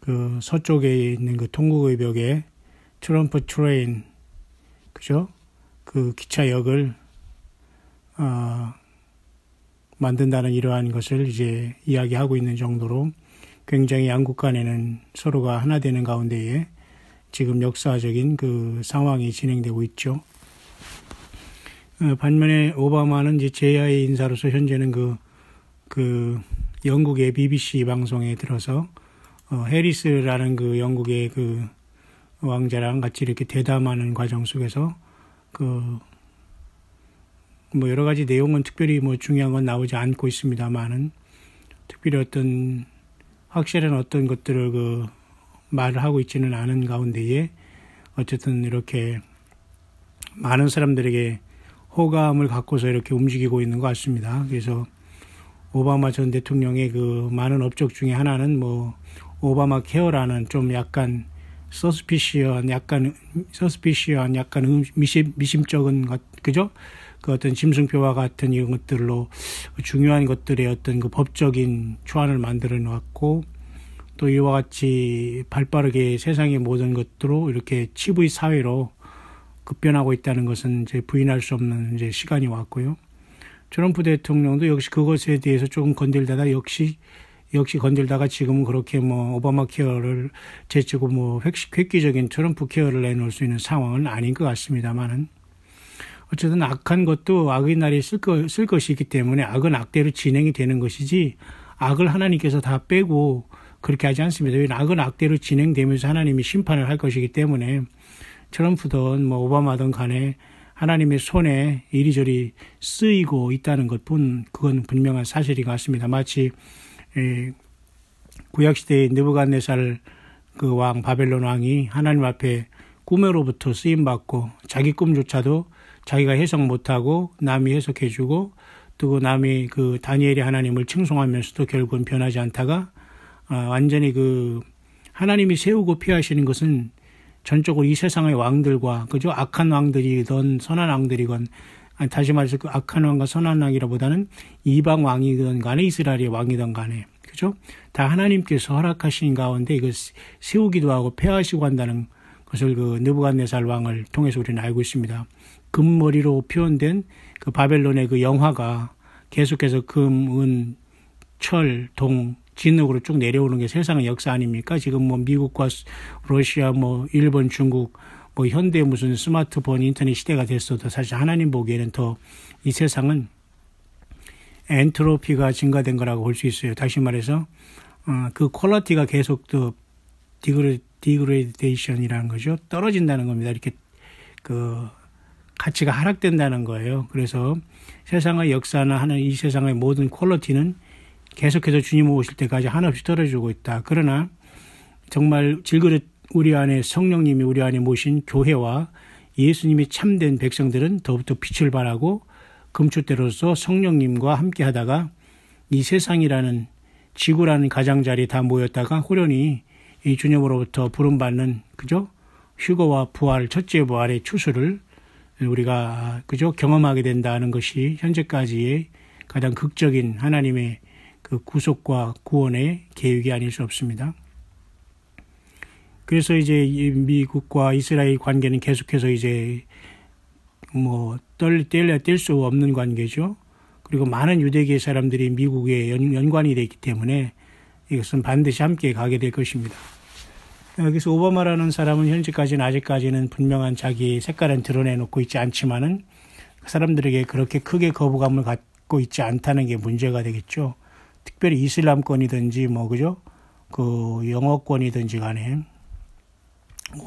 그 서쪽에 있는 그 동국의 벽에 트럼프 트레인, 그죠? 그 기차역을 만든다는 이러한 것을 이제 이야기하고 있는 정도로 굉장히 양국 간에는 서로가 하나 되는 가운데에 지금 역사적인 그 상황이 진행되고 있죠. 반면에 오바마는 이제 제2의 인사로서 현재는 그 영국의 BBC 방송에 들어서 해리스라는 그 영국의 그 왕자랑 같이 이렇게 대담하는 과정 속에서 뭐 여러 가지 내용은 특별히 뭐 중요한 건 나오지 않고 있습니다만은 특별히 어떤 확실한 어떤 것들을 그 말을 하고 있지는 않은 가운데에 어쨌든 이렇게 많은 사람들에게 호감을 갖고서 이렇게 움직이고 있는 것 같습니다. 그래서 오바마 전 대통령의 그 많은 업적 중에 하나는 뭐 오바마 케어라는 좀 약간 서스피시한 약간 미심쩍은 것, 그죠? 그 어떤 짐승표와 같은 이런 것들로 중요한 것들의 어떤 그 법적인 초안을 만들어 놓았고 또 이와 같이 발빠르게 세상의 모든 것들로 이렇게 치부의 사회로 급변하고 있다는 것은 이제 부인할 수 없는 이제 시간이 왔고요. 트럼프 대통령도 역시 그것에 대해서 조금 건들다가 역시 건들다가 지금은 그렇게 뭐 오바마 케어를 제치고 뭐 획기적인 트럼프 케어를 내놓을 수 있는 상황은 아닌 것 같습니다만은 어쨌든 악한 것도 악의 날이 쓸 것이 있기 때문에 악은 악대로 진행이 되는 것이지 악을 하나님께서 다 빼고 그렇게 하지 않습니다. 왜냐하면 악은 악대로 진행되면서 하나님이 심판을 할 것이기 때문에 트럼프든 뭐 오바마든 간에 하나님의 손에 이리저리 쓰이고 있다는 것뿐 그건 분명한 사실인 것 같습니다. 마치 구약시대의 느부갓네살 그 왕 바벨론 왕이 하나님 앞에 꿈으로부터 쓰임받고 자기 꿈조차도 자기가 해석 못하고 남이 해석해주고 또 남이 그 다니엘이 하나님을 칭송하면서도 결국은 변하지 않다가 완전히 그 하나님이 세우고 피하시는 것은 전적으로 이 세상의 왕들과 그죠 악한 왕들이든 선한 왕들이건 다시 말해서 그 악한 왕과 선한 왕이라보다는 이방 왕이든 간에 이스라엘의 왕이든 간에 그죠 다 하나님께서 허락하신 가운데 이걸 세우기도 하고 폐하시고 한다는 것을 그 느부갓네살 왕을 통해서 우리는 알고 있습니다. 금머리로 표현된 그 바벨론의 그 영화가 계속해서 금, 은, 철, 동, 진흙으로 쭉 내려오는 게 세상의 역사 아닙니까? 지금 뭐 미국과 러시아, 뭐 일본, 중국, 뭐 현대 무슨 스마트폰, 인터넷 시대가 됐어도 사실 하나님 보기에는 더 이 세상은 엔트로피가 증가된 거라고 볼 수 있어요. 다시 말해서 그 퀄리티가 계속 또 디그레이션이라는 거죠. 떨어진다는 겁니다. 이렇게 그 가치가 하락된다는 거예요. 그래서 세상의 역사나 하는 이 세상의 모든 퀄리티는 계속해서 주님 오실 때까지 한없이 떨어지고 있다. 그러나 정말 질그릇 우리 안에 성령님이 우리 안에 모신 교회와 예수님이 참된 백성들은 더욱더 빛을 발하고 금초대로서 성령님과 함께 하다가 이 세상이라는 지구라는 가장자리에 다 모였다가 호련히 이 주님으로부터 부름받는 그죠? 휴거와 부활, 첫째 부활의 추수를 우리가 그죠? 경험하게 된다는 것이 현재까지의 가장 극적인 하나님의 그 구속과 구원의 계획이 아닐 수 없습니다. 그래서 이제 미국과 이스라엘 관계는 계속해서 이제 뭐 뗄 수 없는 관계죠. 그리고 많은 유대계 사람들이 미국에 연관이 되어 있기 때문에 이것은 반드시 함께 가게 될 것입니다. 여기서 오바마라는 사람은 현재까지는 아직까지는 분명한 자기 색깔은 드러내놓고 있지 않지만은 그 사람들에게 그렇게 크게 거부감을 갖고 있지 않다는 게 문제가 되겠죠. 특별히 이슬람권이든지 뭐 그죠? 그 영어권이든지 간에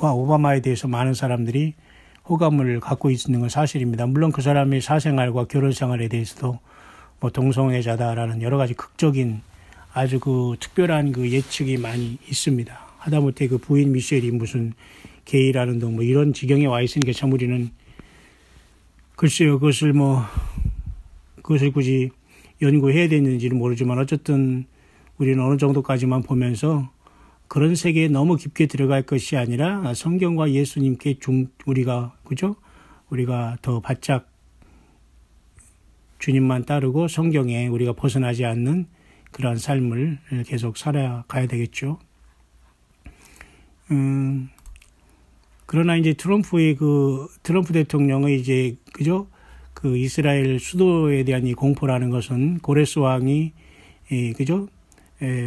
오바마에 대해서 많은 사람들이 호감을 갖고 있는 건 사실입니다. 물론 그 사람의 사생활과 결혼 생활에 대해서도 뭐 동성애자다라는 여러 가지 극적인 아주 그 특별한 그 예측이 많이 있습니다. 하다못해 그 부인 미셸이 무슨 게이라는 등 뭐 이런 지경에 와 있으니까 참 우리는 글쎄요 그것을 굳이 연구해야 되는지는 모르지만 어쨌든 우리는 어느 정도까지만 보면서 그런 세계에 너무 깊게 들어갈 것이 아니라 성경과 예수님께 우리가 그죠? 우리가 더 바짝 주님만 따르고 성경에 우리가 벗어나지 않는 그러한 삶을 계속 살아가야 되겠죠. 그러나 이제 트럼프 대통령의 이제, 그죠? 그 이스라엘 수도에 대한 이 공포라는 것은 고레스 왕이, 그죠?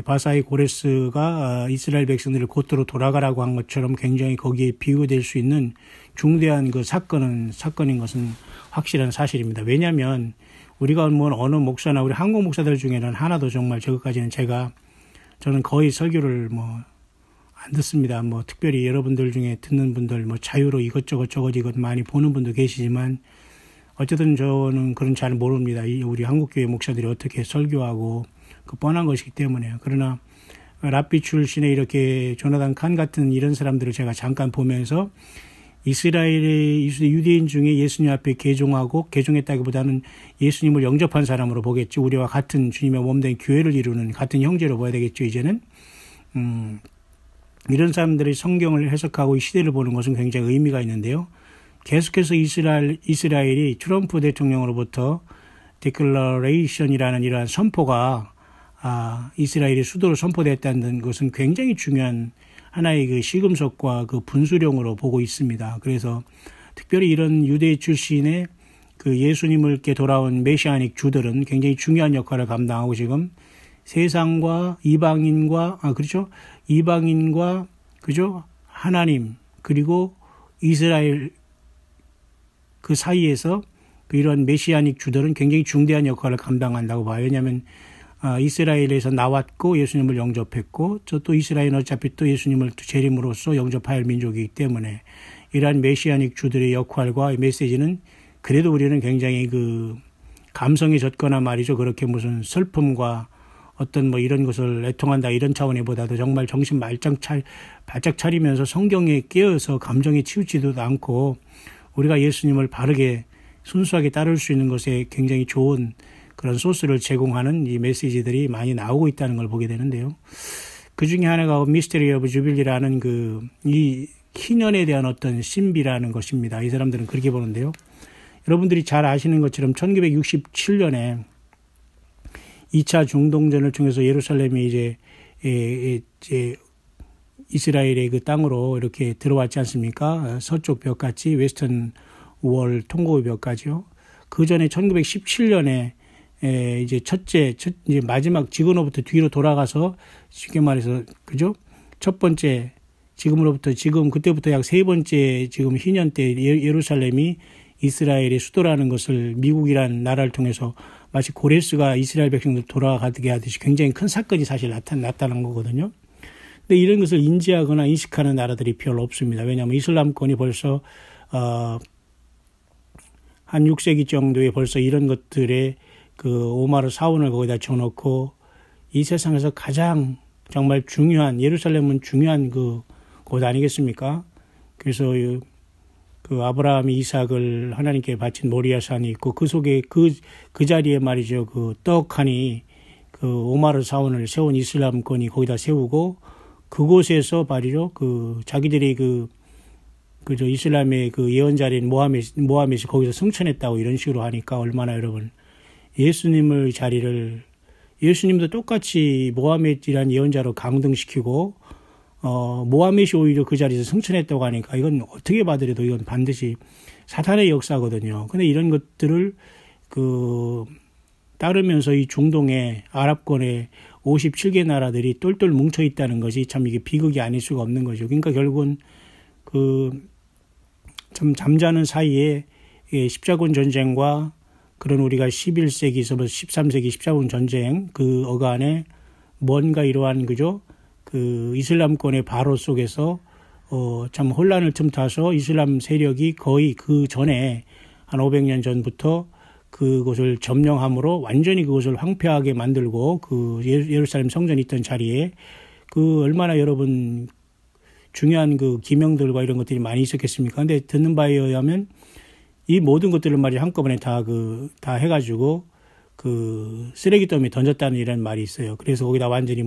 바사의 고레스가 이스라엘 백성들을 곧도로 돌아가라고 한 것처럼 굉장히 거기에 비유될 수 있는 중대한 그 사건인 것은 확실한 사실입니다. 왜냐하면 우리가 뭐 어느 목사나 우리 한국 목사들 중에는 하나도 정말 저것까지는 저는 거의 설교를 뭐 안 듣습니다. 뭐 특별히 여러분들 중에 듣는 분들 뭐 자유로 이것저것 많이 보는 분도 계시지만 어쨌든 저는 그런 잘 모릅니다. 우리 한국교회 목사들이 어떻게 설교하고 그 뻔한 것이기 때문에. 그러나 랍비 출신의 이렇게 조나단 칸 같은 이런 사람들을 제가 잠깐 보면서 이스라엘의 유대인 중에 예수님 앞에 개종했다기보다는 예수님을 영접한 사람으로 보겠죠. 우리와 같은 주님의 몸된 교회를 이루는 같은 형제로 봐야 되겠죠. 이제는 이런 사람들이 성경을 해석하고 이 시대를 보는 것은 굉장히 의미가 있는데요. 계속해서 이스라엘이 트럼프 대통령으로부터 디클러레이션이라는 이러한 선포가 이스라엘의 수도로 선포됐다는 것은 굉장히 중요한 하나의 그 시금석과 그 분수령으로 보고 있습니다. 그래서 특별히 이런 유대 출신의 그 예수님을 께 돌아온 메시아닉 주들은 굉장히 중요한 역할을 감당하고 지금 세상과 이방인과 그죠? 하나님 그리고 이스라엘 그 사이에서 이런 메시아닉 주들은 굉장히 중대한 역할을 감당한다고 봐요. 왜냐하면 이스라엘에서 나왔고 예수님을 영접했고 또 이스라엘은 어차피 또 예수님을 재림으로써 영접할 민족이기 때문에 이러한 메시아닉 주들의 역할과 메시지는 그래도 우리는 굉장히 그 감성이 젖거나 말이죠. 그렇게 무슨 슬픔과 어떤 뭐 이런 것을 애통한다 이런 차원보다도 정말 정신 바짝 차리면서 성경에 깨어서 감정에 치우치지도 않고 우리가 예수님을 바르게 순수하게 따를 수 있는 것에 굉장히 좋은 그런 소스를 제공하는 이 메시지들이 많이 나오고 있다는 걸 보게 되는데요. 그 중에 하나가 미스테리 오브 주빌리라는 이 희년에 대한 어떤 신비라는 것입니다. 이 사람들은 그렇게 보는데요. 여러분들이 잘 아시는 것처럼 1967년에 2차 중동전을 통해서 예루살렘이 이제 이스라엘의 그 땅으로 이렇게 들어왔지 않습니까? 서쪽 벽까지 웨스턴 월 통곡의 벽까지요. 그 전에 1917년에 이제 이제 마지막 지금으로부터 뒤로 돌아가서 쉽게 말해서 그죠? 첫 번째 그때부터 약 세 번째 지금 희년 때 예루살렘이 이스라엘의 수도라는 것을 미국이라는 나라를 통해서 마치 고레스가 이스라엘 백성들 돌아가게 하듯이 굉장히 큰 사건이 사실 나타난 거거든요. 근데 이런 것을 인지하거나 인식하는 나라들이 별로 없습니다. 왜냐하면 이슬람권이 벌써 한 6세기 정도에 벌써 이런 것들에 그 오마르 사원을 거기다 쳐놓고 이 세상에서 가장 정말 중요한 예루살렘은 중요한 곳 아니겠습니까? 그래서 그 아브라함이 이삭을 하나님께 바친 모리아산이 있고 그 속에 그 자리에 말이죠. 그 떡하니 그 오마르 사원을 세운 이슬람권이 거기다 세우고 그곳에서 말이죠. 그 자기들이 그저 이슬람의 그 예언자리인 모하멧이 거기서 승천했다고 이런 식으로 하니까 얼마나 여러분 예수님의 자리를 예수님도 똑같이 모하멧이라는 예언자로 강등시키고 모하멧이 오히려 그 자리에서 승천했다고 하니까 이건 어떻게 봐더라도 이건 반드시 사탄의 역사거든요. 근데 이런 것들을 따르면서 이 중동의 아랍권의 57개 나라들이 똘똘 뭉쳐 있다는 것이 참 이게 비극이 아닐 수가 없는 거죠. 그러니까 결국은 참 잠자는 사이에 십자군 전쟁과 그런 우리가 11세기에서부터 13세기 십자군 전쟁 그 어간에 뭔가 이러한 그죠? 그 이슬람권의 바로 속에서 참 혼란을 틈타서 이슬람 세력이 거의 그 전에 한 500년 전부터 그곳을 점령함으로 완전히 그곳을 황폐하게 만들고 그 예루살렘 성전이 있던 자리에 그 얼마나 여러분 중요한 그 기명들과 이런 것들이 많이 있었겠습니까? 근데 듣는 바에 의하면 이 모든 것들을 말이 한꺼번에 다 해가지고 그 쓰레기더미에 던졌다는 이런 말이 있어요. 그래서 거기다 완전히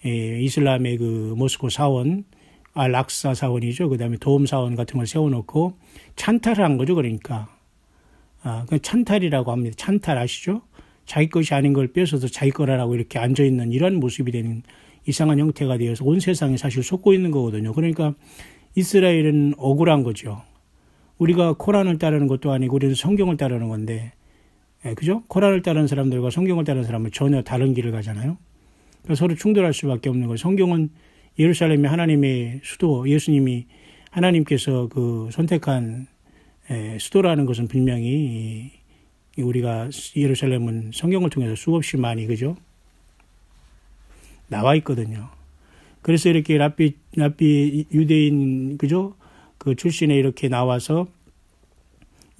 이슬람의 그 모스코 사원, 알락사 사원이죠. 그 다음에 도움 사원 같은 걸 세워놓고 찬탈을 한 거죠. 그러니까. 그 찬탈이라고 합니다. 찬탈 아시죠? 자기 것이 아닌 걸 뺏어서 자기 거라고 이렇게 앉아있는 이런 모습이 되는 이상한 형태가 되어서 온 세상이 사실 속고 있는 거거든요. 그러니까 이스라엘은 억울한 거죠. 우리가 코란을 따르는 것도 아니고 우리는 성경을 따르는 건데, 그죠? 코란을 따르는 사람들과 성경을 따르는 사람은 전혀 다른 길을 가잖아요. 그래서 서로 충돌할 수밖에 없는 거예요. 성경은 예루살렘이 하나님의 수도, 예수님이 하나님께서 그 선택한 수도라는 것은 분명히 우리가 예루살렘은 성경을 통해서 수없이 많이, 그죠? 나와 있거든요. 그래서 이렇게 랍비 유대인, 그죠? 그 출신에 이렇게 나와서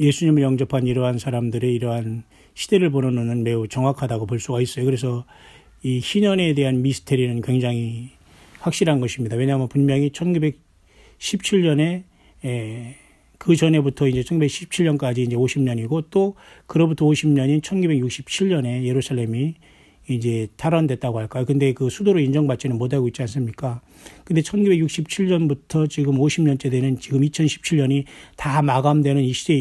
예수님을 영접한 이러한 사람들의 이러한 시대를 보는 눈은 매우 정확하다고 볼 수가 있어요. 그래서 이 희년에 대한 미스테리는 굉장히 확실한 것입니다. 왜냐하면 분명히 1917년에 그 전에부터 이제 1917년까지 이제 50년이고 또 그로부터 50년인 1967년에 예루살렘이 이제 탈환됐다고 할까요? 근데 그 수도로 인정받지는 못하고 있지 않습니까? 근데 1967년부터 지금 50년째 되는 지금 2017년이 다 마감되는 이 시대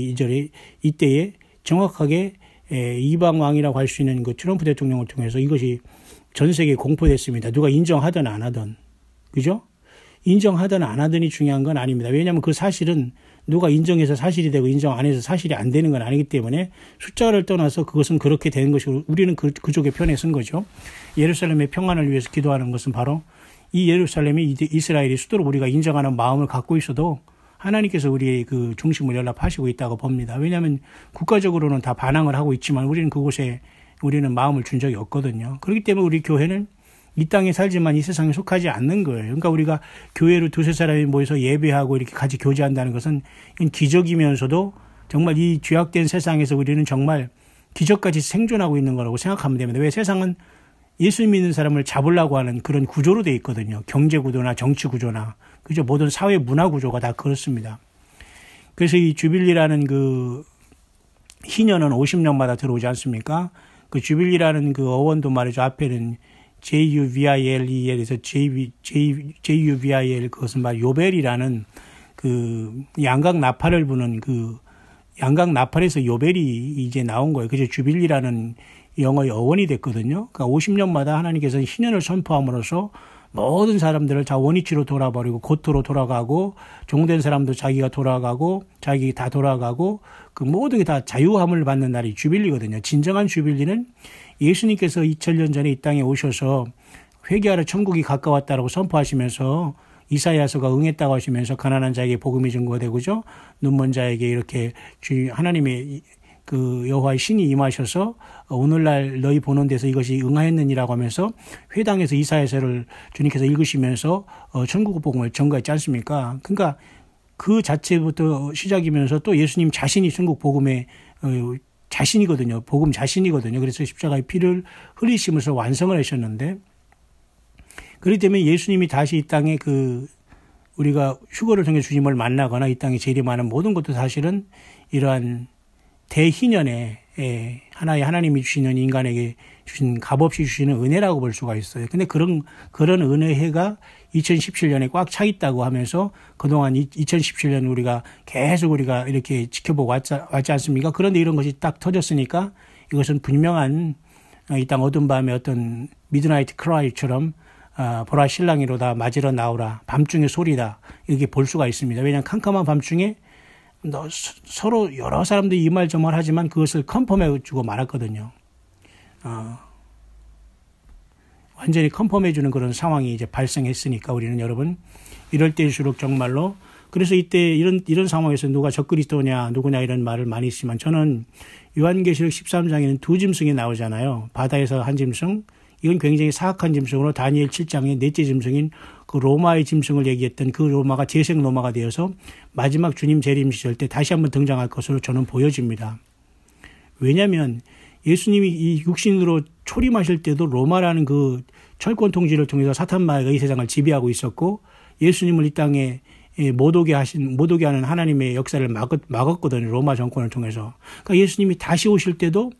이때에 정확하게 이방 왕이라고 할 수 있는 그 트럼프 대통령을 통해서 이것이 전 세계에 공포됐습니다. 누가 인정하든 안 하든. 그죠? 인정하든 안 하든이 중요한 건 아닙니다. 왜냐하면 그 사실은 누가 인정해서 사실이 되고 인정 안 해서 사실이 안 되는 건 아니기 때문에 숫자를 떠나서 그것은 그렇게 되는 것이고 우리는 그쪽의 편에 쓴 거죠. 예루살렘의 평안을 위해서 기도하는 것은 바로 이 예루살렘이 이스라엘의 수도로 우리가 인정하는 마음을 갖고 있어도 하나님께서 우리의 그 중심을 연락하시고 있다고 봅니다. 왜냐하면 국가적으로는 다 반항을 하고 있지만 우리는 그곳에 우리는 마음을 준 적이 없거든요. 그렇기 때문에 우리 교회는 이 땅에 살지만 이 세상에 속하지 않는 거예요. 그러니까 우리가 교회로 두세 사람이 모여서 예배하고 이렇게 같이 교제한다는 것은 기적이면서도 정말 이 죄악된 세상에서 우리는 정말 기적까지 생존하고 있는 거라고 생각하면 됩니다. 왜 세상은 예수 믿는 사람을 잡으려고 하는 그런 구조로 돼 있거든요. 경제 구조나 정치 구조나 그죠? 모든 사회 문화 구조가 다 그렇습니다. 그래서 이 주빌리라는 그 희년은 50년마다 들어오지 않습니까? 그 주빌리라는 그 어원도 말이죠. 앞에는 JUVILE에서 JUVIL 그것은 말 요벨이라는 그 양각 나팔을 부는 그 양각 나팔에서 요벨이 이제 나온 거예요. 그래서 주빌리라는 영어의 어원이 됐거든요. 그러니까 50년마다 하나님께서는 희년을 선포함으로써 모든 사람들을 다 원위치로 돌아버리고 고토로 돌아가고 종된 사람도 자기가 돌아가고 자기 다 돌아가고 그 모든 게 다 자유함을 받는 날이 주빌리거든요. 진정한 주빌리는 예수님께서 2000년 전에 이 땅에 오셔서 회개하러 천국이 가까웠다라고 선포하시면서 이사야서가 응했다고 하시면서 가난한 자에게 복음이 증거되고 그죠? 눈먼 자에게 이렇게 하나님의 그 여호와의 신이 임하셔서 오늘날 너희 보는 데서 이것이 응하였느니라고 하면서 회당에서 이사야서를 주님께서 읽으시면서 천국 복음을 전가했지 않습니까? 그러니까 그 자체부터 시작이면서 또 예수님 자신이 천국 복음의 자신이거든요. 복음 자신이거든요. 그래서 십자가의 피를 흘리시면서 완성을 하셨는데 그렇기 때문에 예수님이 다시 이 땅에 그 우리가 휴거를 통해 주님을 만나거나 이 땅에 재림하는 모든 것도 사실은 이러한 대희년에 하나의 하나님이 주시는 인간에게 주신 값없이 주시는 은혜라고 볼 수가 있어요. 근데 그런 은혜가 2017년에 꽉 차 있다고 하면서 그동안 2017년 우리가 계속 우리가 이렇게 지켜보고 왔지 않습니까? 그런데 이런 것이 딱 터졌으니까 이것은 분명한 이 땅 어두운 밤에 어떤 미드나이트 크라이처럼 보라 신랑이로다 맞으러 나오라 밤중의 소리다 이렇게 볼 수가 있습니다. 왜냐하면 캄캄한 밤중에 서로 여러 사람들이 이 말 저 말 하지만 그것을 컨펌해 주고 말았거든요. 완전히 컨펌해 주는 그런 상황이 이제 발생했으니까 우리는 여러분 이럴 때일수록 정말로 그래서 이때 이런 상황에서 누가 적그리스도냐 누구냐 이런 말을 많이 쓰지만 저는 요한계시록 13장에는 두 짐승이 나오잖아요. 바다에서 한 짐승 이건 굉장히 사악한 짐승으로 다니엘 7장의 넷째 짐승인 그 로마의 짐승을 얘기했던 그 로마가 재생 로마가 되어서 마지막 주님 재림 시절 때 다시 한번 등장할 것으로 저는 보여집니다. 왜냐하면 예수님이 이 육신으로 초림하실 때도 로마라는 그 철권 통치를 통해서 사탄 마귀가 이 세상을 지배하고 있었고 예수님을 이 땅에 못 오게 하는 하나님의 역사를 막았거든요. 로마 정권을 통해서. 그러니까 예수님이 다시 오실 때도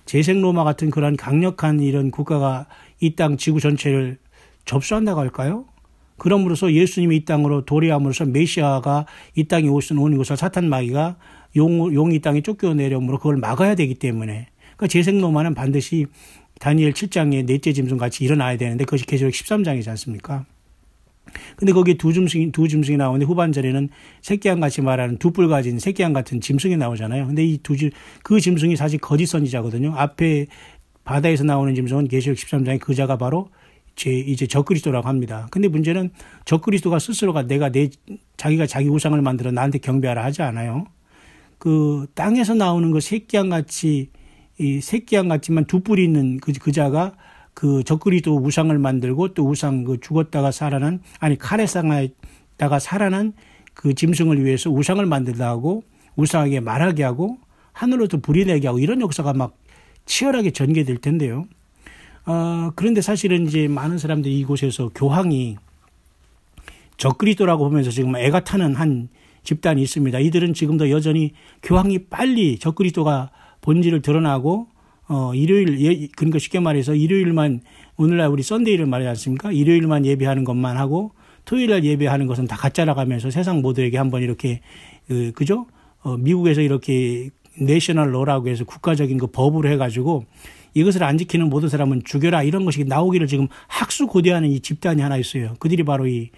재생 로마 같은 그런 강력한 이런 국가가 이 땅 지구 전체를 접수한다고 할까요? 그럼으로써 예수님이 이 땅으로 도래함으로써 메시아가 이 땅에 오는 것을 사탄 마귀가 용이 이 땅에 쫓겨내려므로 그걸 막아야 되기 때문에 그러니까 재생 로마는 반드시 다니엘 7장의 넷째 짐승 같이 일어나야 되는데 그것이 계시록 13장이지 않습니까? 근데 거기에 두 짐승이 나오는데 후반절에는 새끼양 같이 말하는 두 뿔 가진 새끼양 같은 짐승이 나오잖아요. 근데 그 짐승이 사실 거짓 선지자거든요. 앞에 바다에서 나오는 짐승은 계시록 13장의 그 자가 바로 이제 적그리스도라고 합니다. 근데 문제는 적그리스도가 스스로가 자기가 자기 우상을 만들어 나한테 경배하라 하지 않아요. 그 땅에서 나오는 그 새끼양 같지만 두 뿔이 있는 그 자가 그 적그리스도 우상을 만들고 또 우상 죽었다가 살아난 칼에 상하다가 살아난 그 짐승을 위해서 우상을 만들다 하고 우상에게 말하게 하고 하늘로부터 불이 내게 하고 이런 역사가 막 치열하게 전개될 텐데요. 그런데 사실은 이제 많은 사람들이 이곳에서 교황이 적그리스도라고 보면서 지금 애가 타는 한 집단이 있습니다. 이들은 지금도 여전히 교황이 빨리 적그리스도가 본질을 드러나고 일요일, 그러니까 쉽게 말해서 일요일만, 오늘날 우리 썬데이를 말하지 않습니까? 일요일만 예배하는 것만 하고 토요일날 예배하는 것은 다 가짜라고 하면서 세상 모두에게 한번 이렇게, 그죠? 미국에서 이렇게 내셔널 로라고 해서 국가적인 그 법으로 해가지고 이것을 안 지키는 모든 사람은 죽여라 이런 것이 나오기를 지금 학수고대하는 이 집단이 하나 있어요. 그들이 바로 이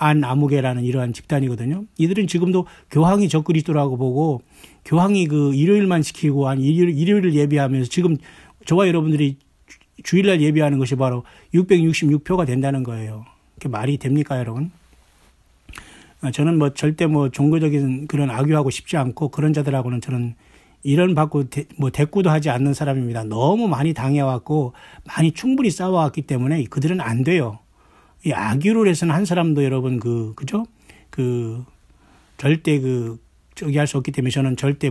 안아무개라는 이러한 집단이거든요. 이들은 지금도 교황이 적그리스도라고 보고 교황이 그 일요일만 지키고 일요일을 예배하면서 지금 저와 여러분들이 주일날 예배하는 것이 바로 666표가 된다는 거예요. 그게 말이 됩니까, 여러분? 저는 절대 종교적인 그런 악유하고 싶지 않고 그런 자들하고는 저는 이런 받고 대꾸도 하지 않는 사람입니다. 너무 많이 당해왔고 많이 충분히 싸워왔기 때문에 그들은 안 돼요. 이 악유를 해서는 한 사람도 여러분 그죠? 절대 저기 할 수 없기 때문에 저는 절대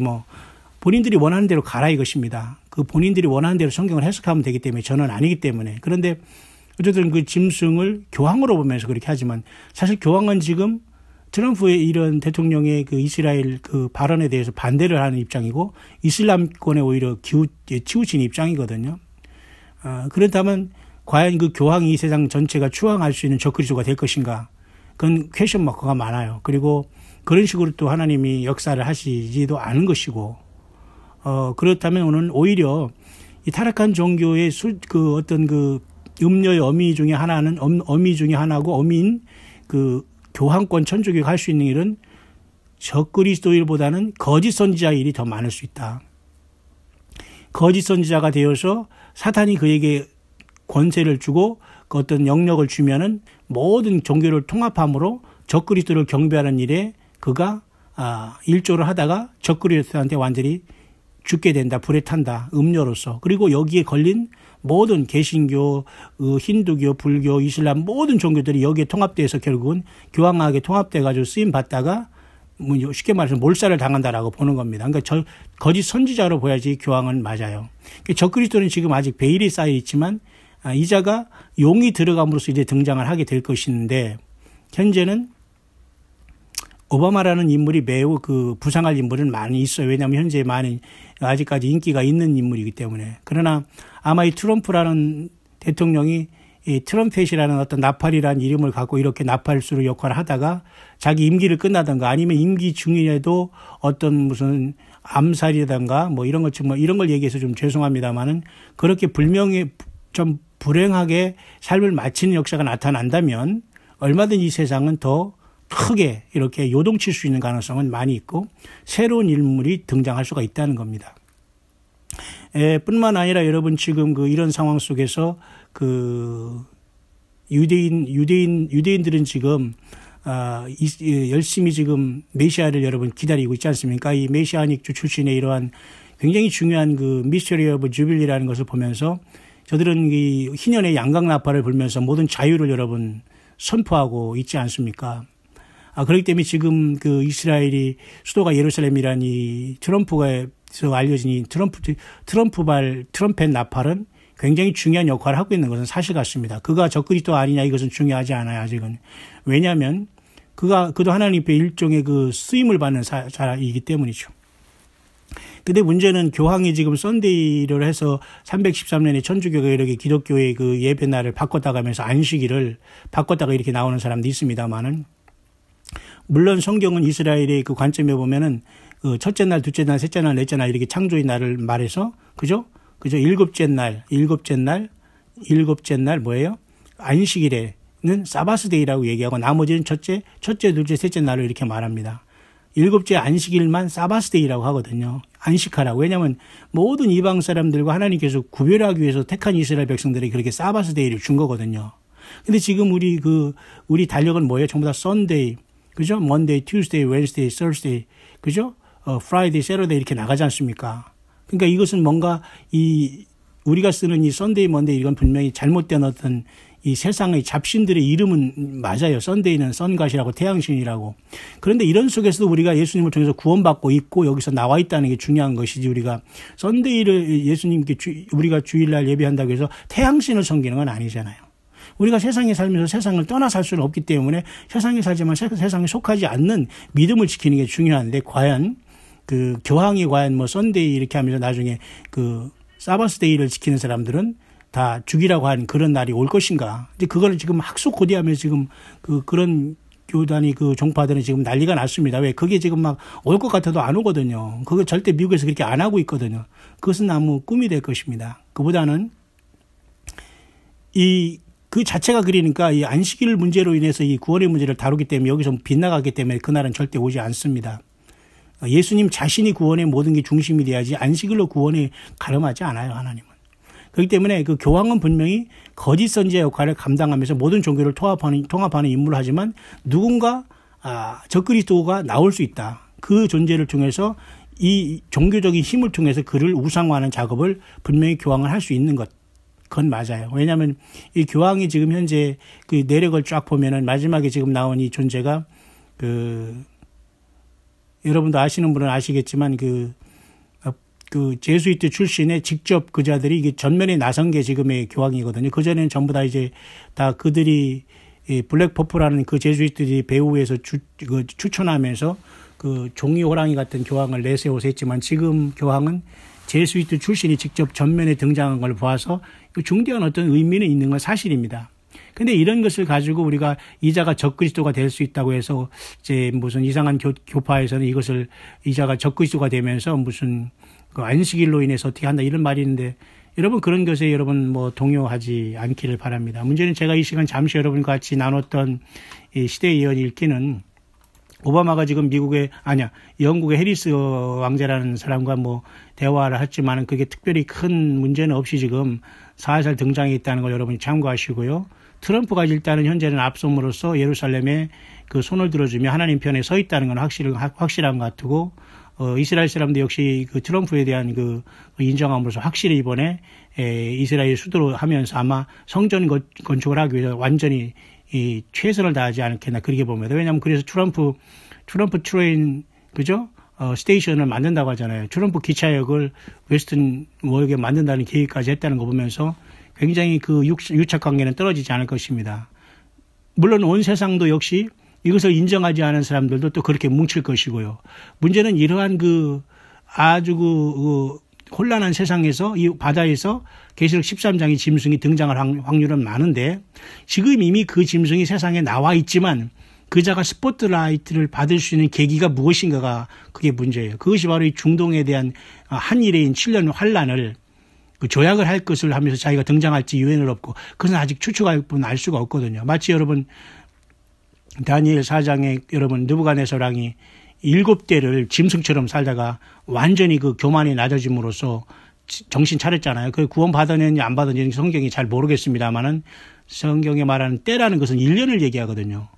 본인들이 원하는 대로 가라 이것입니다. 그 본인들이 원하는 대로 성경을 해석하면 되기 때문에 저는 아니기 때문에. 그런데 어쨌든 그 짐승을 교황으로 보면서 그렇게 하지만 사실 교황은 지금 트럼프의 이런 대통령의 그 이스라엘 그 발언에 대해서 반대를 하는 입장이고 이슬람권에 오히려 치우친 입장이거든요. 그렇다면 과연 그 교황이 이 세상 전체가 추앙할 수 있는 적그리스도가 될 것인가? 그건 퀘션 마크가 많아요. 그리고 그런 식으로 또 하나님이 역사를 하시지도 않은 것이고, 그렇다면 오늘 오히려 이 타락한 종교의 어떤 그 음녀의 어미 중에 하나고 어미인 그 교황권 천주교가 할 수 있는 일은 적그리스도 일보다는 거짓 선지자 일이 더 많을 수 있다. 거짓 선지자가 되어서 사탄이 그에게 권세를 주고 그 어떤 영역을 주면은 모든 종교를 통합함으로 적그리스도를 경배하는 일에 그가 일조를 하다가 적그리스도한테 완전히 죽게 된다. 불에 탄다. 음료로서. 그리고 여기에 걸린 모든 개신교, 힌두교, 불교, 이슬람 모든 종교들이 여기에 통합돼서 결국은 교황하게 통합돼가지고 쓰임 받다가 쉽게 말해서 몰살을 당한다라고 보는 겁니다. 그러니까 거짓 선지자로 보야지 교황은 맞아요. 적그리스도는 지금 아직 베일이 쌓여 있지만 이자가 용이 들어감으로써 이제 등장을 하게 될 것인데 현재는 오바마라는 인물이 매우 부상할 인물은 많이 있어요. 왜냐하면 현재 많이 아직까지 인기가 있는 인물이기 때문에. 그러나 아마 이 트럼프라는 대통령이 이 트럼펫이라는 어떤 나팔이라는 이름을 갖고 이렇게 나팔수로 역할을 하다가 자기 임기를 끝나든가 아니면 임기 중에도 어떤 무슨 암살이라든가 이런 이런 걸 얘기해서 좀 죄송합니다만은 그렇게 좀 불행하게 삶을 마치는 역사가 나타난다면 얼마든지 이 세상은 더 크게 이렇게 요동칠 수 있는 가능성은 많이 있고 새로운 인물이 등장할 수가 있다는 겁니다. 뿐만 아니라 여러분 지금 이런 상황 속에서 유대인들은 지금 열심히 지금 메시아를 여러분 기다리고 있지 않습니까? 이 메시아닉 출신의 이러한 굉장히 중요한 미스터리 오브 주빌리라는 것을 보면서 저들은 이 희년의 양각나팔을 불면서 모든 자유를 여러분 선포하고 있지 않습니까? 그렇기 때문에 지금 이스라엘이 수도가 예루살렘이라는 이 트럼프가에서 알려진 이 트럼펫 나팔은 굉장히 중요한 역할을 하고 있는 것은 사실 같습니다. 그가 적그리스도 아니냐 이것은 중요하지 않아요, 아직은. 왜냐하면 그도 하나님의 일종의 쓰임을 받는 자이기 때문이죠. 근데 문제는 교황이 지금 썬데이를 해서 313년에 천주교가 이렇게 기독교의 예배 날을 바꿨다가면서 안식일을 바꿨다가 이렇게 나오는 사람도 있습니다만은 물론 성경은 이스라엘의 관점에 보면은 첫째 날, 둘째 날, 셋째 날, 넷째 날 이렇게 창조의 날을 말해서 그죠? 그죠? 일곱째 날 뭐예요? 안식일에는 사바스데이라고 얘기하고 나머지는 첫째, 둘째, 셋째 날을 이렇게 말합니다. 일곱째 안식일만 사바스데이라고 하거든요. 안식하라고. 왜냐하면 모든 이방 사람들과 하나님께서 구별하기 위해서 택한 이스라엘 백성들에게 그렇게 사바스데이를 준 거거든요. 근데 지금 우리 달력은 뭐예요? 전부 다 썬데이, 그죠? Monday, Tuesday, Wednesday, Thursday, 그죠? Friday, Saturday 이렇게 나가지 않습니까? 그러니까 이것은 뭔가 우리가 쓰는 이 썬데이, 먼데이 이건 분명히 잘못된 어떤 이 세상의 잡신들의 이름은 맞아요. 썬데이는 선갓이라고 태양신이라고. 그런데 이런 속에서도 우리가 예수님을 통해서 구원받고 있고 여기서 나와 있다는 게 중요한 것이지 우리가 썬데이를 예수님께 우리가 주일날 예배한다고 해서 태양신을 섬기는 건 아니잖아요. 우리가 세상에 살면서 세상을 떠나 살 수는 없기 때문에 세상에 살지만 세상에 속하지 않는 믿음을 지키는 게 중요한데 과연 그 교황이 과연 뭐 썬데이 이렇게 하면서 나중에 그 사바스데이를 지키는 사람들은 다 죽이라고 한 그런 날이 올 것인가. 이제 그거를 지금 학수고대하면서 지금 그런 교단이 그 종파들은 지금 난리가 났습니다. 왜? 그게 지금 막 올 것 같아도 안 오거든요. 그거 절대 미국에서 그렇게 안 하고 있거든요. 그것은 아무 꿈이 될 것입니다. 그보다는 그 자체가 그러니까 이 안식일 문제로 인해서 이 구원의 문제를 다루기 때문에 여기서 빗나가기 때문에 그날은 절대 오지 않습니다. 예수님 자신이 구원의 모든 게 중심이 돼야지 안식일로 구원이 가름하지 않아요, 하나님은. 그렇기 때문에 그 교황은 분명히 거짓 선지자 역할을 감당하면서 모든 종교를 통합하는 임무를 하지만 누군가 적그리스도가 나올 수 있다. 그 존재를 통해서 이 종교적인 힘을 통해서 그를 우상화하는 작업을 분명히 교황은 할 수 있는 그건 맞아요. 왜냐하면 이 교황이 지금 현재 그 내력을 쫙 보면은 마지막에 지금 나온 이 존재가 여러분도 아시는 분은 아시겠지만 그 제수이트 출신의 직접 그 자들이 이게 전면에 나선 게 지금의 교황이거든요. 그전에는 전부 다 이제 다 그들이 블랙 퍼플라는 그 제수이트들이 배후에서 추천하면서 그 종이 호랑이 같은 교황을 내세워서 했지만 지금 교황은 제수이트 출신이 직접 전면에 등장한 걸 보아서 중대한 어떤 의미는 있는 건 사실입니다. 근데 이런 것을 가지고 우리가 이자가 적그리스도가 될 수 있다고 해서 이제 무슨 이상한 교파에서는 이것을 이자가 적그리스도가 되면서 무슨 그 안식일로 인해서 어떻게 한다 이런 말이 있는데 여러분 그런 것에 여러분 뭐 동요하지 않기를 바랍니다. 문제는 제가 이 시간 잠시 여러분과 같이 나눴던 이 시대의 예언 읽기는 오바마가 지금 영국의 해리스 왕자라는 사람과 뭐 대화를 했지만은 그게 특별히 큰 문제는 없이 지금 살살 등장해 있다는 걸 여러분이 참고하시고요. 트럼프가 일단은 현재는 앞섬으로써 예루살렘에 그 손을 들어주며 하나님 편에 서 있다는 건 확실한 것 같고, 이스라엘 사람도 역시 그 트럼프에 대한 그 인정함으로써 확실히 이번에 이스라엘 수도로 하면서 아마 성전 건축을 하기 위해서 완전히 이 최선을 다하지 않겠나 그렇게 봅니다. 왜냐하면 그래서 트럼프 트레인 그죠? 스테이션을 만든다고 하잖아요. 트럼프 기차역을 웨스턴 워역에 만든다는 계획까지 했다는 거 보면서 굉장히 그 유착 관계는 떨어지지 않을 것입니다. 물론 온 세상도 역시 이것을 인정하지 않은 사람들도 또 그렇게 뭉칠 것이고요. 문제는 이러한 아주 혼란한 세상에서 이 바다에서 계시록 13장의 짐승이 등장할 확률은 많은데 지금 이미 그 짐승이 세상에 나와 있지만 그자가 스포트라이트를 받을 수 있는 계기가 무엇인가가 그게 문제예요. 그것이 바로 이 중동에 대한 한일해인 7년 환란을 조약을 할 것을 하면서 자기가 등장할지 유엔을 없고 그것은 아직 추측할 뿐 알 수가 없거든요. 마치 여러분 다니엘 4장에 여러분 느부갓네살 왕이 7대를 짐승처럼 살다가 완전히 그 교만이 낮아짐으로써 정신 차렸잖아요. 그 구원 받았는지 안 받았는지 성경이 잘 모르겠습니다만은 성경에 말하는 때라는 것은 1년을 얘기하거든요.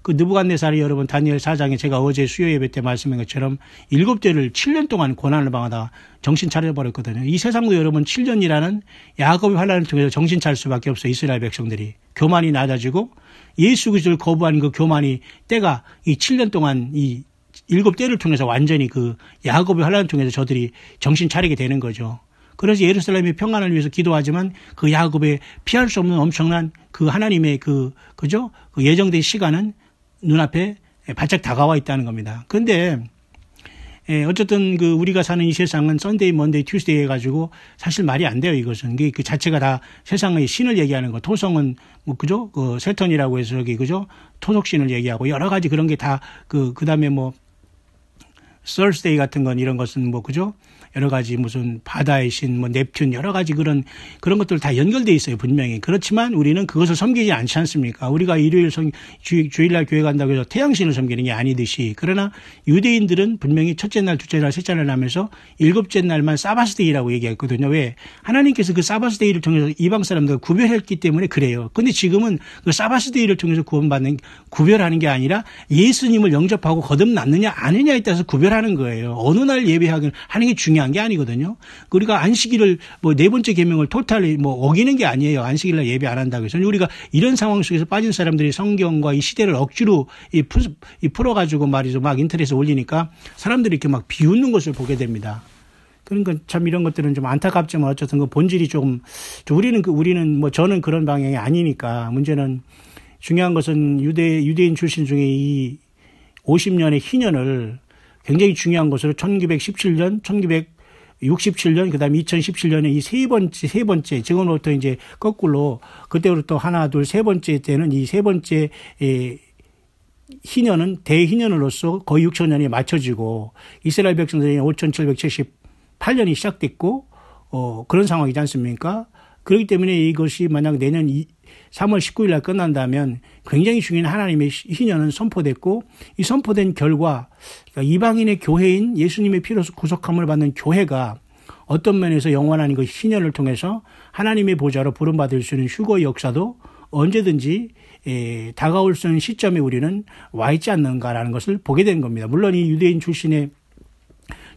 그 느부갓네살이 여러분 다니엘 4장에 제가 어제 수요 예배 때 말씀한 것처럼 7대를 7년 동안 고난을 당하다 정신 차려버렸거든요. 이 세상도 여러분 7년이라는 야곱의 환란을 통해서 정신 차릴 수밖에 없어요. 이스라엘 백성들이. 교만이 낮아지고 예수 그리스도를 거부하는 그 교만이 때가 이 7년 동안 이 7대를 통해서 완전히 그 야곱의 환란을 통해서 저들이 정신 차리게 되는 거죠. 그래서 예루살렘의 평안을 위해서 기도하지만 그 야곱의 피할 수 없는 엄청난 그 하나님의 그죠? 그 예정된 시간은 눈앞에 바짝 다가와 있다는 겁니다. 그런데 어쨌든 그 우리가 사는 이 세상은 썬데이, 먼데이, 튜스데이 해가지고 사실 말이 안 돼요. 이것은 그 자체가 다 세상의 신을 얘기하는 거. 토성은 뭐 그죠? 그 세턴이라고 해서 그죠? 토속신을 얘기하고 여러 가지 그런 게 다 그다음에 뭐 Thursday 같은 건 이런 것은 뭐 그죠? 여러 가지 무슨 바다의 신, 뭐 넵튠 여러 가지 그런 것들 다 연결돼 있어요 분명히. 그렇지만 우리는 그것을 섬기지 않지 않습니까? 우리가 일요일 주일날 교회 간다고 해서 태양신을 섬기는 게 아니듯이. 그러나 유대인들은 분명히 첫째 날, 둘째 날, 셋째 날 하면서 일곱째 날만 사바스데이라고 얘기했거든요. 왜? 하나님께서 그 사바스데이를 통해서 이방 사람들과 구별했기 때문에 그래요. 근데 지금은 그 사바스데이를 통해서 구별하는 게 아니라 예수님을 영접하고 거듭났느냐 아니냐에 따라서 구별하는 거예요. 어느 날 예배하는 게 중요한 게 아니거든요. 우리가 안식일을 뭐 네 번째 계명을 토탈리 뭐 어기는 게 아니에요. 안식일날 예배 안 한다고 해서. 우리가 이런 상황 속에서 빠진 사람들이 성경과 이 시대를 억지로 풀어가지고 말이죠. 막 인터넷에 올리니까 사람들이 이렇게 막 비웃는 것을 보게 됩니다. 그러니까 참 이런 것들은 좀 안타깝지만 어쨌든 그 본질이 조금 우리는 뭐 저는 그런 방향이 아니니까 문제는 중요한 것은 유대인 출신 중에 이 50년의 희년을 굉장히 중요한 것으로 1917년, 1967년, 그 다음에 2017년에 이 세 번째, 지금부터 이제 거꾸로, 그때부터 하나, 둘, 세 번째 때는 이 세 번째, 희년은 대희년으로서 거의 6천년이 맞춰지고, 이스라엘 백성들이 5778년이 시작됐고, 그런 상황이지 않습니까? 그렇기 때문에 이것이 만약 내년 3월 19일 날 끝난다면 굉장히 중요한 하나님의 희년은 선포됐고 이 선포된 결과 그러니까 이방인의 교회인 예수님의 피로 구속함을 받는 교회가 어떤 면에서 영원한 그 희년을 통해서 하나님의 보좌로 부름받을 수 있는 휴거의 역사도 언제든지 다가올 수 있는 시점에 우리는 와 있지 않는가라는 것을 보게 된 겁니다. 물론 이 유대인 출신의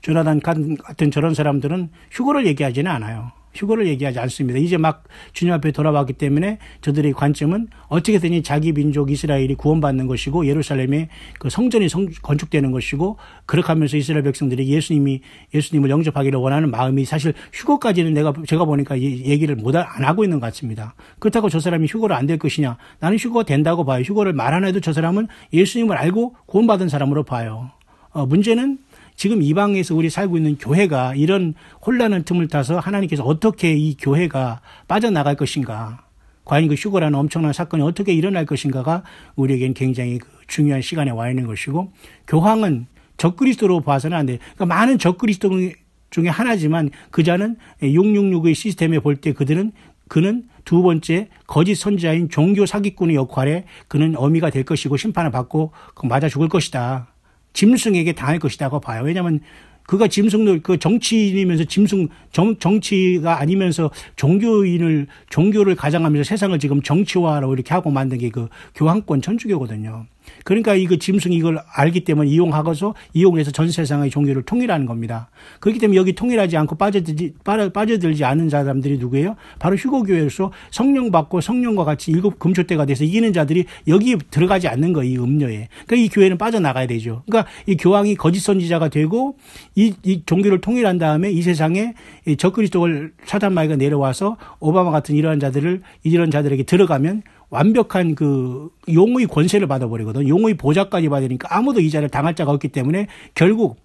조나단 같은 저런 사람들은 휴거를 얘기하지는 않아요. 휴거를 얘기하지 않습니다. 이제 막 주님 앞에 돌아왔기 때문에 저들의 관점은 어떻게든지 자기 민족 이스라엘이 구원받는 것이고 예루살렘의 그 성전이 건축되는 것이고 그렇게 하면서 이스라엘 백성들이 예수님을 영접하기를 원하는 마음이 사실 휴거까지는 제가 보니까 얘기를 안 하고 있는 것 같습니다. 그렇다고 저 사람이 휴거를 안 될 것이냐? 나는 휴거가 된다고 봐요. 휴거를 말 안 해도 저 사람은 예수님을 알고 구원받은 사람으로 봐요. 문제는 지금 이방에서 우리 살고 있는 교회가 이런 혼란한 틈을 타서 하나님께서 어떻게 이 교회가 빠져나갈 것인가, 과연 그 휴거라는 엄청난 사건이 어떻게 일어날 것인가가 우리에겐 굉장히 중요한 시간에 와 있는 것이고, 교황은 적그리스도로 봐서는 안 돼요. 그러니까 많은 적그리스도 중에 하나지만 그자는 666의 시스템에 볼 때 그는 두 번째 거짓 선지자인 종교 사기꾼의 역할에 그는 어미가 될 것이고 심판을 받고 맞아 죽을 것이다. 짐승에게 당할 것이라고 봐요. 왜냐하면 그가 그 정치인이면서 정치가 아니면서 종교를 가장하면서 세상을 지금 정치화로 이렇게 하고 만든 게 그 교황권 천주교거든요. 그러니까 이거 짐승이 이걸 알기 때문에 이용해서 전 세상의 종교를 통일하는 겁니다. 그렇기 때문에 여기 통일하지 않고 빠져들지 않은 사람들이 누구예요? 바로 휴거교회로서 성령 받고 성령과 같이 일곱 금초대가 돼서 이기는 자들이 여기 들어가지 않는 거예요. 이 음료에. 그러니까 이 교회는 빠져나가야 되죠. 그러니까 이 교황이 거짓 선지자가 되고 이 종교를 통일한 다음에 이 세상에 적그리스도를 사단마귀가 내려와서 오바마 같은 이런 자들에게 들어가면 완벽한 그 용의 권세를 받아버리거든. 용의 보좌까지 받으니까 아무도 이 자를 당할 자가 없기 때문에 결국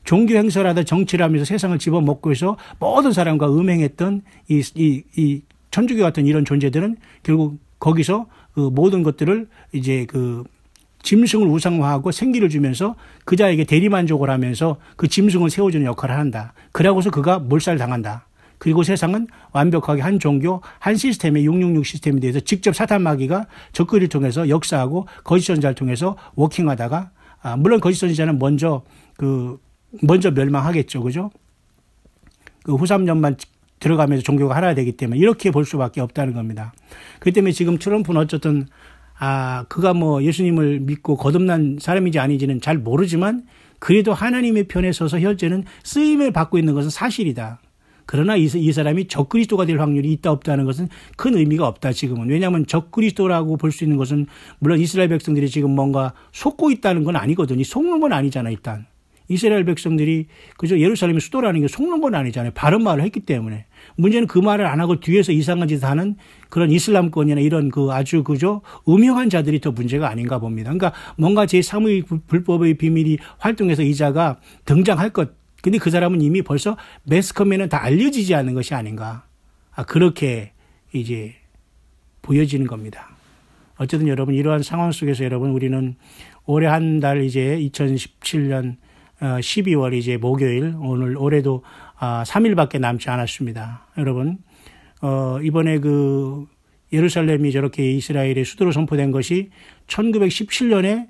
종교 행사를 하다 정치를 하면서 세상을 집어먹고 해서 모든 사람과 음행했던 이 천주교 같은 이런 존재들은 결국 거기서 그 모든 것들을 이제 그 짐승을 우상화하고 생기를 주면서 그자에게 대리만족을 하면서 그 짐승을 세워주는 역할을 한다. 그러고서 그가 몰살당한다. 그리고 세상은 완벽하게 한 종교, 한 시스템의 666 시스템에 대해서 직접 사탄마귀가 적그리를 통해서 역사하고 거짓 선지자를 통해서 워킹하다가 물론 거짓 선지자는 먼저 멸망하겠죠, 그죠? 그 후삼년만 들어가면서 종교가 하나 되기 때문에 이렇게 볼 수밖에 없다는 겁니다. 그렇기 때문에 지금 트럼프는 어쨌든 그가 뭐 예수님을 믿고 거듭난 사람인지 아닌지는 잘 모르지만 그래도 하나님의 편에 서서 현재는 쓰임을 받고 있는 것은 사실이다. 그러나 이 사람이 적그리스도가 될 확률이 있다 없다는 것은 큰 의미가 없다 지금은. 왜냐하면 적그리스도라고 볼 수 있는 것은 물론 이스라엘 백성들이 지금 뭔가 속고 있다는 건 아니거든요. 속는 건 아니잖아 일단. 이스라엘 백성들이 그저 예루살렘이 수도라는 게 속는 건 아니잖아요. 바른 말을 했기 때문에. 문제는 그 말을 안 하고 뒤에서 이상한 짓을 하는 그런 이슬람권이나 이런 그 아주 그저 음흉한 자들이 더 문제가 아닌가 봅니다. 그러니까 뭔가 제3의 불법의 비밀이 활동해서 이자가 등장할 것. 근데 그 사람은 이미 벌써 매스컴에는 다 알려지지 않은 것이 아닌가. 그렇게 이제 보여지는 겁니다. 어쨌든 여러분 이러한 상황 속에서 여러분 우리는 올해 한 달 이제 2017년 12월 이제 목요일 오늘 올해도 3일밖에 남지 않았습니다. 여러분 이번에 그 예루살렘이 저렇게 이스라엘의 수도로 선포된 것이 1917년에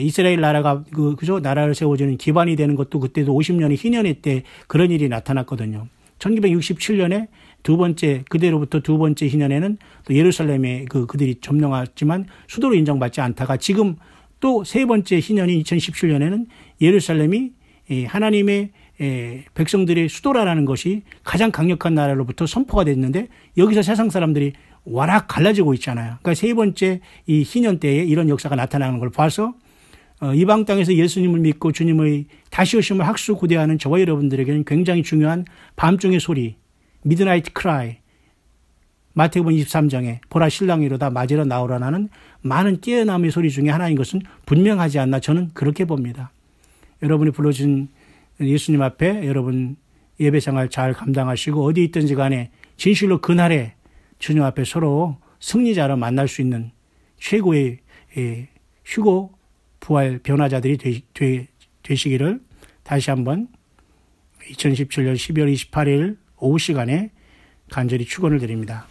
이스라엘 나라가 그저 나라를 세워주는 기반이 되는 것도 그때도 50년의 희년의 때 그런 일이 나타났거든요. 1967년에 그대로부터 두 번째 희년에는 또 예루살렘에 그들이 점령했지만 수도로 인정받지 않다가 지금 또 세 번째 희년인 2017년에는 예루살렘이 하나님의 백성들의 수도라는 것이 가장 강력한 나라로부터 선포가 됐는데 여기서 세상 사람들이 와락 갈라지고 있잖아요. 그러니까 세 번째 이 희년 때에 이런 역사가 나타나는 걸 봐서 이방 땅에서 예수님을 믿고 주님의 다시 오심을 학수고대하는 저와 여러분들에게는 굉장히 중요한 밤중의 소리, 미드나이트 크라이, 마태복음 23장에 보라 신랑이 이르다 맞으러 나오라는 많은 뛰어남의 소리 중에 하나인 것은 분명하지 않나 저는 그렇게 봅니다. 여러분이 불러준 예수님 앞에 여러분 예배생활 잘 감당하시고 어디 있든지 간에 진실로 그날에 주님 앞에 서로 승리자로 만날 수 있는 최고의 휴고 부활 변화자들이 되시기를 다시 한번 2017년 12월 28일 오후 시간에 간절히 축원을 드립니다.